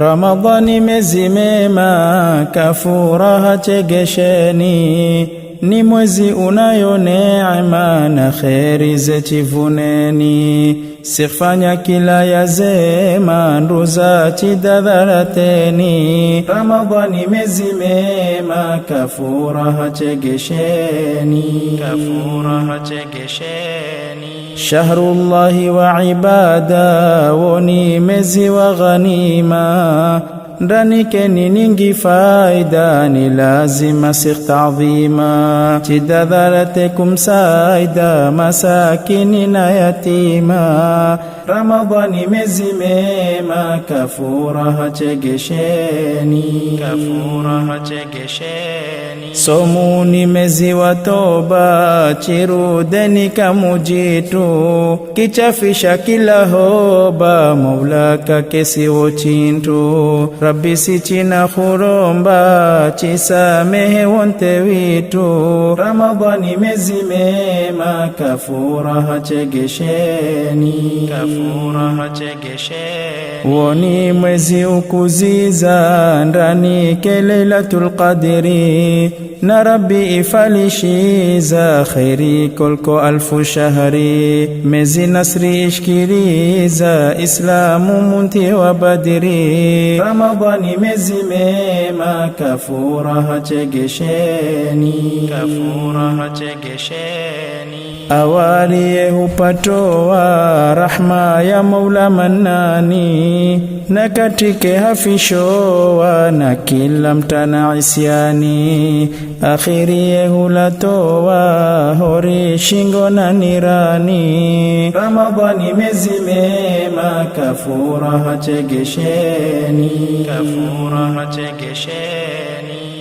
Ramadhani mwezi mema, kafuraha chegesheni, ni mwezi unayo neema na kheri zetivuneni. Sifanya kila yazema, nduza chidadharateni. Ramadhani mwezi mema, kafuraha chegesheni, kafuraha chegesheni. Shahrullahi wa ibada, woni mwezi wa ghanima, ndani keni ningi faida, ni lazima sikh ta'zima. Chidadharate kumsaida, masakini na yatima. Ramadhani mwezi mema, kafuraha chegesheni, kafuraha chegesheni. Somuni mwezi wa toba, chirudeni kamujitu, kichafisha kila hoba, Maulaka kesiwo chintu. Rabbi sichina khuromba, chisamehe wonte witu. Ramadhani mwezi mema, kafuraha chegesheni, kafuraha chegesheni. Woni mwezi ukuziza, ndani ke Lailatul Qadri, na Rabbi ifalishiza, khairi kolko alfu shahri. Mezi nasri ishkiriza, Islamu munti wa Badri. Ramadhani mwezi mema, kafuraha chegesheni, kafuraha chegesheni. Awaliye hupatoa rahma ya Mola Manani, na katike hafishowa na kila mtana isyani. Akhiriye hulatoa hori shingo na nirani. Ramadhani mwezi mema, kafuraha chegesheni, kafuraha chegesheni.